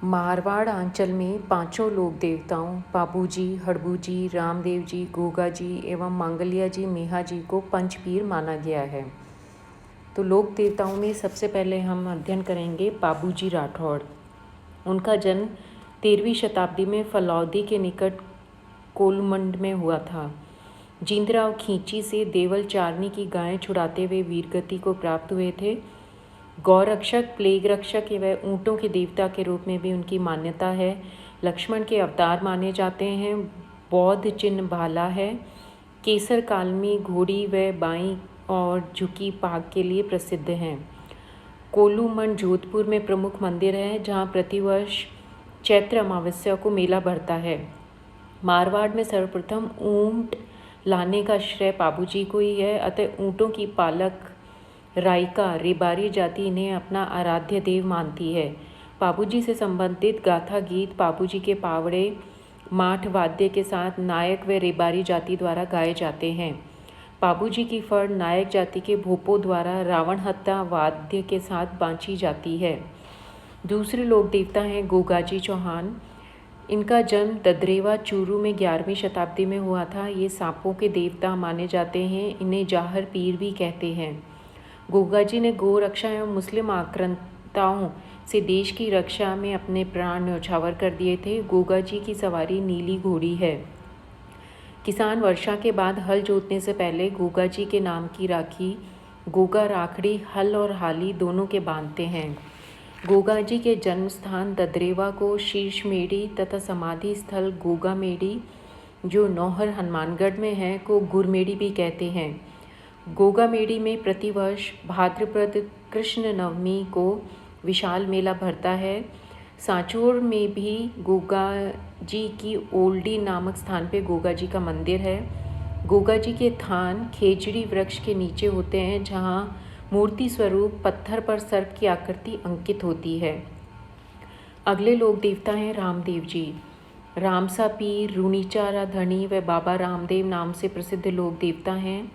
मारवाड़ अंचल में पांचों लोक देवताओं बाबूजी, हड़बूजी, रामदेव जी, गोगा जी एवं मांगलिया जी, मेहा जी को पंचपीर माना गया है। तो लोक देवताओं में सबसे पहले हम अध्ययन करेंगे बाबूजी राठौड़। उनका जन्म 13वीं शताब्दी में फलौदी के निकट कोलमंड में हुआ था। जींदराव खींची से देवल चारनी की गायें छुड़ाते हुए वीरगति को प्राप्त हुए थे। गौरक्षक, प्लेग रक्षक एवं ऊँटों के देवता के रूप में भी उनकी मान्यता है। लक्ष्मण के अवतार माने जाते हैं। बौद्ध चिन्ह भाला है। केसर कालमी घोड़ी व बाई और झुकी पाग के लिए प्रसिद्ध हैं। कोलूमंड जोधपुर में प्रमुख मंदिर है, जहाँ प्रतिवर्ष चैत्र अमावस्या को मेला भरता है। मारवाड़ में सर्वप्रथम ऊँट लाने का श्रेय बाबूजी को ही है, अतः ऊँटों की पालक राइका रेबारी जाति इन्हें अपना आराध्य देव मानती है। बाबूजी से संबंधित गाथा गीत बाबूजी के पावड़े माठ वाद्य के साथ नायक व रेबारी जाति द्वारा गाए जाते हैं। बाबूजी की फड़ नायक जाति के भोपों द्वारा रावण हत्या वाद्य के साथ बाँची जाती है। दूसरे लोक देवता हैं गोगाजी चौहान। इनका जन्म ददरेवा चूरू में 11वीं शताब्दी में हुआ था। ये सांपों के देवता माने जाते हैं। इन्हें जाहर पीर भी कहते हैं। गोगाजी ने गौ रक्षा एवं मुस्लिम आक्रांताओं से देश की रक्षा में अपने प्राण न्यौछावर कर दिए थे। गोगाजी की सवारी नीली घोड़ी है। किसान वर्षा के बाद हल जोतने से पहले गोगाजी के नाम की राखी गोगा राखड़ी हल और हाली दोनों के बांधते हैं। गोगाजी के जन्म स्थान ददरेवा को शीर्ष मेड़ी तथा समाधि स्थल गोगा मेड़ी, जो नौहर हनुमानगढ़ में है, को गुरमेड़ी भी कहते हैं। गोगा मेड़ी में प्रतिवर्ष भाद्रपद कृष्ण नवमी को विशाल मेला भरता है। सांचौर में भी गोगा जी की ओल्डी नामक स्थान पे गोगा जी का मंदिर है। गोगा जी के थान खेजड़ी वृक्ष के नीचे होते हैं, जहाँ मूर्ति स्वरूप पत्थर पर सर्प की आकृति अंकित होती है। अगले लोक देवता हैं रामदेव जी। रामसा पीर, रूणीचारा धनी व बाबा रामदेव नाम से प्रसिद्ध लोक देवता हैं।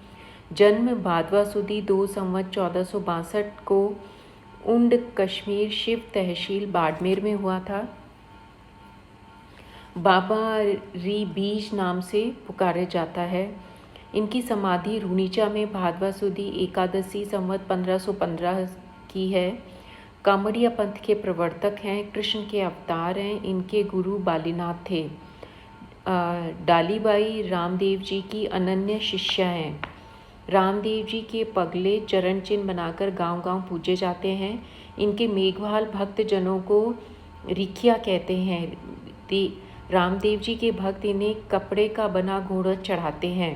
जन्म भादवा सुदी 2 संवत 1462 को उंड कश्मीर शिव तहसील बाड़मेर में हुआ था। बाबा री बीज नाम से पुकारा जाता है। इनकी समाधि रूनीचा में भादवा सुदी एकादशी संवत 1515 की है। कामड़िया पंथ के प्रवर्तक हैं। कृष्ण के अवतार हैं। इनके गुरु बालीनाथ थे। डालीबाई रामदेव जी की अनन्य शिष्या हैं। रामदेव जी के पगले चरण चिन्ह बनाकर गांव-गांव पूजे जाते हैं। इनके मेघवाल भक्त जनों को रिखिया कहते हैं। रामदेव जी के भक्त इन्हें कपड़े का बना घोड़ा चढ़ाते हैं।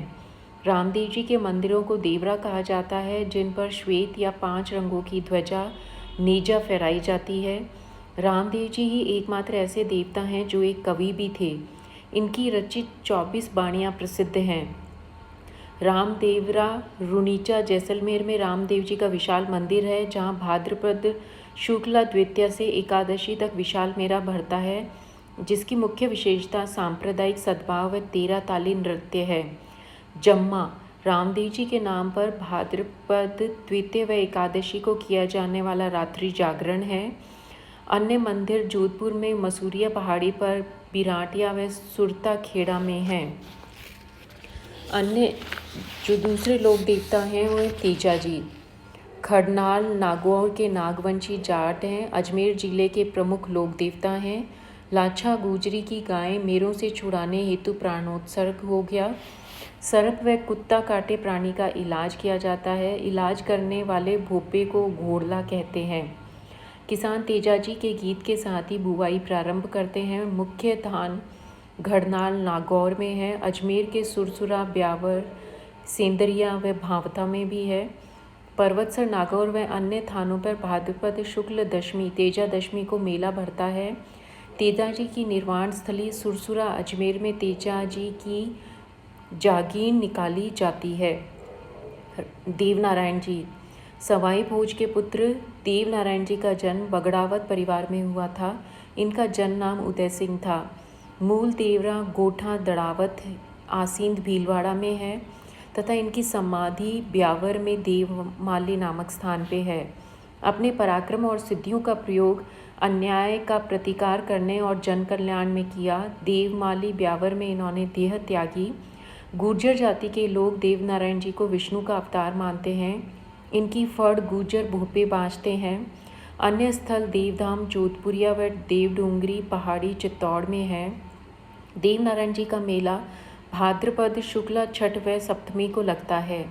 रामदेव जी के मंदिरों को देवरा कहा जाता है, जिन पर श्वेत या 5 रंगों की ध्वजा नेजा फहराई जाती है। रामदेव जी ही एकमात्र ऐसे देवता हैं जो एक कवि भी थे। इनकी रचित 24 बाणियाँ प्रसिद्ध हैं। रामदेवरा रूनीचा जैसलमेर में रामदेव जी का विशाल मंदिर है, जहाँ भाद्रपद शुक्ला द्वितीया से एकादशी तक विशाल मेला भरता है, जिसकी मुख्य विशेषता सांप्रदायिक सद्भाव व 13 ताली नृत्य है। जम्मा रामदेव जी के नाम पर भाद्रपद द्वितीय व एकादशी को किया जाने वाला रात्रि जागरण है। अन्य मंदिर जोधपुर में मसूरिया पहाड़ी पर बिराटिया व सुरता खेड़ा में हैं। अन्य जो दूसरे लोक देवता हैं वो तेजा जी। खड़नाल नागौर के नागवंशी जाट हैं। अजमेर जिले के प्रमुख लोक देवता हैं। लाछा गुजरी की गाय मेरों से छुड़ाने हेतु प्राणोत्सर्ग हो गया। सर्प व कुत्ता काटे प्राणी का इलाज किया जाता है। इलाज करने वाले भोपे को घोड़ला कहते हैं। किसान तेजा जी के गीत के साथ ही बुवाई प्रारंभ करते हैं। मुख्य थान घड़नाल नागौर में है। अजमेर के सुरसुरा, ब्यावर, सेंदरिया व भावता में भी है। पर्वतसर, नागौर व अन्य थानों पर भाद्रपद शुक्ल दशमी तेजा दशमी को मेला भरता है। तेजा जी की निर्वाण स्थली सुरसुरा अजमेर में तेजा जी की जागीर निकाली जाती है। देवनारायण जी सवाई भोज के पुत्र देवनारायण जी का जन्म बगड़ावत परिवार में हुआ था। इनका जन्म नाम उदय सिंह था। मूल देवरा गोठा दड़ावत आसींद भीलवाड़ा में है तथा इनकी समाधि ब्यावर में देवमाली नामक स्थान पे है। अपने पराक्रम और सिद्धियों का प्रयोग अन्याय का प्रतिकार करने और जन कल्याण में किया। देवमाली ब्यावर में इन्होंने देह त्यागी। गुर्जर जाति के लोग देवनारायण जी को विष्णु का अवतार मानते हैं। इनकी फड़ गुर्जर भूपे बाँचते हैं। अन्य स्थल देवधाम जोधपुरिया व देवडोंगरी पहाड़ी चित्तौड़ में है। देवनारायण जी का मेला भाद्रपद शुक्ला छठ व सप्तमी को लगता है।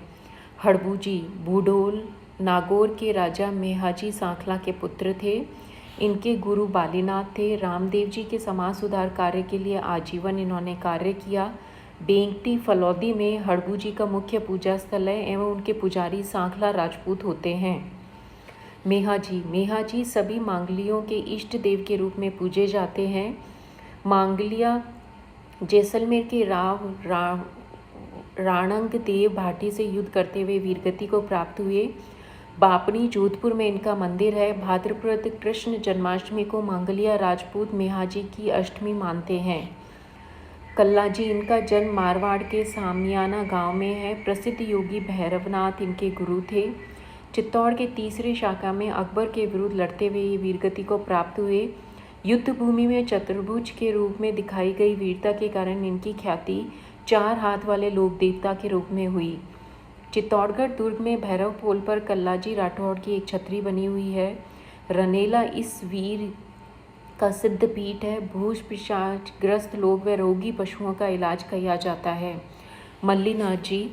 हड़बूजी बूढ़ोल नागौर के राजा मेहाजी सांखला के पुत्र थे। इनके गुरु बालीनाथ थे। रामदेव जी के समाज सुधार कार्य के लिए आजीवन इन्होंने कार्य किया। बेंगटी फलौदी में हड़बूजी का मुख्य पूजा स्थल है एवं उनके पुजारी सांखला राजपूत होते हैं। मेहाजी सभी मांगलियों के इष्ट देव के रूप में पूजे जाते हैं। मांगलिया जैसलमेर के राणंग देव भाटी से युद्ध करते हुए वीरगति को प्राप्त हुए। बापनी जोधपुर में इनका मंदिर है। भाद्रपद कृष्ण जन्माष्टमी को मांगलिया राजपूत मेहाजी की अष्टमी मानते हैं। कल्लाजी इनका जन्म मारवाड़ के सामियाना गांव में है। प्रसिद्ध योगी भैरवनाथ इनके गुरु थे। चित्तौड़ के तीसरी शाखा में अकबर के विरुद्ध लड़ते हुए ये वीरगति को प्राप्त हुए। युद्ध भूमि में चतुर्भुज के रूप में दिखाई गई वीरता के कारण इनकी ख्याति 4 हाथ वाले लोक देवता के रूप में हुई। चित्तौड़गढ़ दुर्ग में भैरव पोल पर कल्लाजी राठौड़ की एक छतरी बनी हुई है। रनेला इस वीर का सिद्ध पीठ है। भूष पिशाच ग्रस्त लोग व रोगी पशुओं का इलाज किया जाता है। मल्लीनाथ जी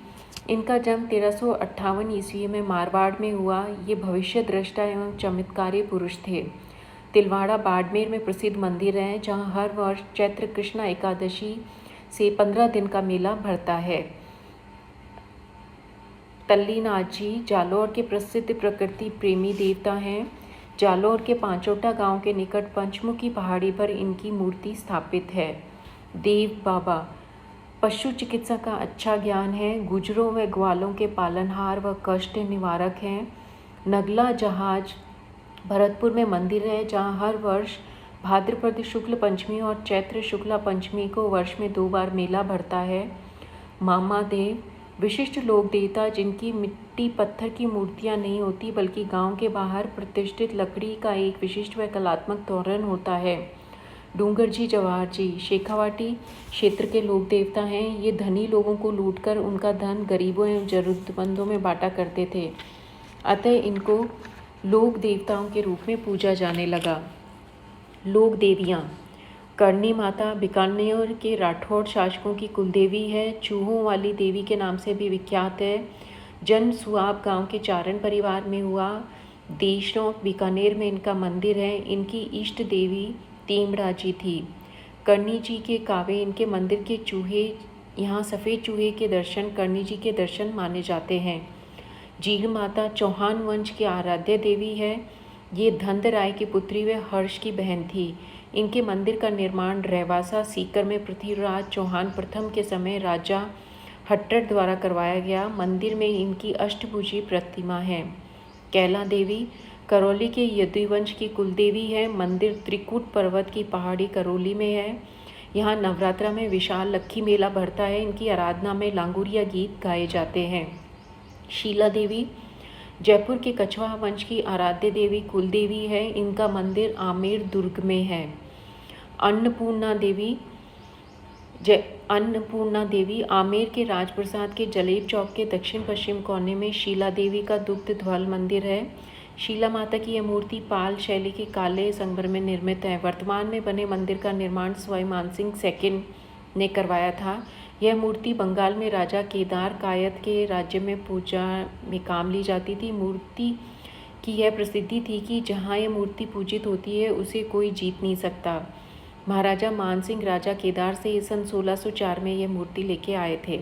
इनका जन्म 1358 ईस्वी में मारवाड़ में हुआ। ये भविष्य दृष्टा एवं चमत्कारी पुरुष थे। तिलवाड़ा बाड़मेर में प्रसिद्ध मंदिर है जहाँ हर वर्ष चैत्र कृष्णा एकादशी से 15 दिन का मेला भरता है। तल्लीनाथ जी जालौर के प्रसिद्ध प्रकृति प्रेमी देवता हैं। जालौर के पांचोटा गांव के निकट पंचमुखी पहाड़ी पर इनकी मूर्ति स्थापित है। देव बाबा पशु चिकित्सा का अच्छा ज्ञान है। गुजरों व ग्वालों के पालनहार व कष्ट निवारक हैं। नगला जहाज भरतपुर में मंदिर है जहां हर वर्ष भाद्रपद शुक्ल पंचमी और चैत्र शुक्ला पंचमी को वर्ष में 2 बार मेला भरता है। मामा देव विशिष्ट लोक देवता जिनकी मिट्टी पत्थर की मूर्तियां नहीं होती बल्कि गांव के बाहर प्रतिष्ठित लकड़ी का एक विशिष्ट व कलात्मक तोरण होता है। डूंगर जी जवाहर जी शेखावाटी क्षेत्र के लोक देवता हैं। ये धनी लोगों को लूटकर उनका धन गरीबों एवं जरूरतमंदों में बांटा करते थे, अतः इनको लोक देवताओं के रूप में पूजा जाने लगा। लोक देवियाँ करणी माता बीकानेर के राठौड़ शासकों की कुलदेवी है। चूहों वाली देवी के नाम से भी विख्यात है। जन्म सुआब गांव के चारण परिवार में हुआ। देशनौक बीकानेर में इनका मंदिर है। इनकी इष्ट देवी तीमड़ा जी थी। करणी जी के कावे इनके मंदिर के चूहे, यहाँ सफ़ेद चूहे के दर्शन करणी जी के दर्शन माने जाते हैं। जीग माता चौहान वंश की आराध्य देवी है। ये धंध राय की पुत्री व हर्ष की बहन थी। इनके मंदिर का निर्माण रेवासा सीकर में पृथ्वीराज चौहान प्रथम के समय राजा हट्टर द्वारा करवाया गया। मंदिर में इनकी अष्टभुजी प्रतिमा है। कैला देवी करौली के यदुवंश की कुलदेवी है। मंदिर त्रिकूट पर्वत की पहाड़ी करौली में है। यहाँ नवरात्रा में विशाल लक्खी मेला भरता है। इनकी आराधना में लांगुरिया गीत गाए जाते हैं। शीला देवी जयपुर के कछवा वंश की आराध्य देवी कुलदेवी है। इनका मंदिर आमेर दुर्ग में है। अन्नपूर्णा देवी आमेर के राजप्रसाद के जलेब चौक के दक्षिण पश्चिम कोने में शीला देवी का दुग्ध ध्वल मंदिर है। शीला माता की यह मूर्ति पाल शैली के काले संगमरमर में निर्मित है। वर्तमान में बने मंदिर का निर्माण सवाई मानसिंह सेकंड ने करवाया था। यह मूर्ति बंगाल में राजा केदार कायत के राज्य में पूजा में काम ली जाती थी। मूर्ति की यह प्रसिद्धि थी कि जहाँ यह मूर्ति पूजित होती है उसे कोई जीत नहीं सकता। महाराजा मानसिंह राजा केदार से सन 1604 में यह मूर्ति लेके आए थे।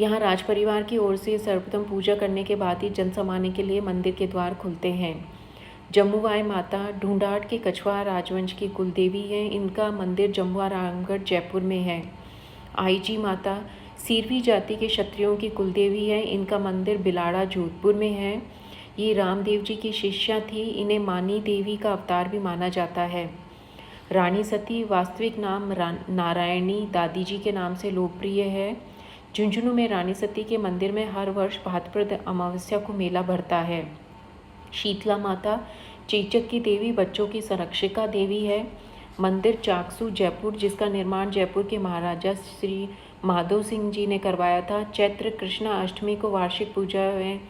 यहाँ राज परिवार की ओर से सर्वप्रथम पूजा करने के बाद ही जनसामान्य के लिए मंदिर के द्वार खुलते हैं। जम्मुवाई माता ढूंढाट के कछवा राजवंश की कुलदेवी हैं। इनका मंदिर जम्मुआ रामगढ़ जयपुर में है। आईजी माता सीरवी जाति के क्षत्रियों की कुलदेवी है। इनका मंदिर बिलाड़ा जोधपुर में है। ये रामदेव जी की शिष्या थी। इन्हें मानी देवी का अवतार भी माना जाता है। रानी सती वास्तविक नाम नारायणी दादी जी के नाम से लोकप्रिय है। झुंझुनू में रानी सती के मंदिर में हर वर्ष भाद्रपद अमावस्या को मेला भरता है। शीतला माता चेचक की देवी बच्चों की संरक्षिका देवी है। मंदिर चाकसू जयपुर, जिसका निर्माण जयपुर के महाराजा श्री माधो सिंह जी ने करवाया था। चैत्र कृष्णा अष्टमी को वार्षिक पूजा है।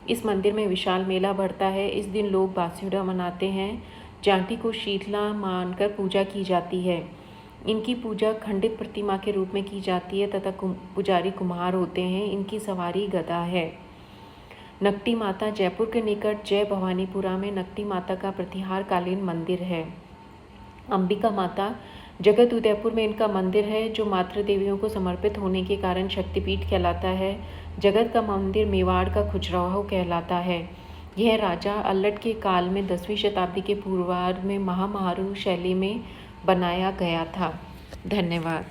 इस मंदिर में विशाल मेला भरता है। इस दिन लोग बासीड़ा मनाते हैं। जांटी को शीतला मानकर पूजा की जाती है। इनकी पूजा खंडित प्रतिमा के रूप में की जाती है तथा पुजारी कुम्हार होते हैं। इनकी सवारी गदा है। नकटी माता जयपुर के निकट जय भवानीपुरा में नकटी माता का प्रतिहार कालीन मंदिर है। अंबिका माता जगत उदयपुर में इनका मंदिर है, जो मातृ देवियों को समर्पित होने के कारण शक्तिपीठ कहलाता है। जगत का मंदिर मेवाड़ का खजुराहो कहलाता है। यह राजा अल्लट के काल में 10वीं शताब्दी के पूर्वार्ध में महामारू शैली में बनाया गया था। धन्यवाद।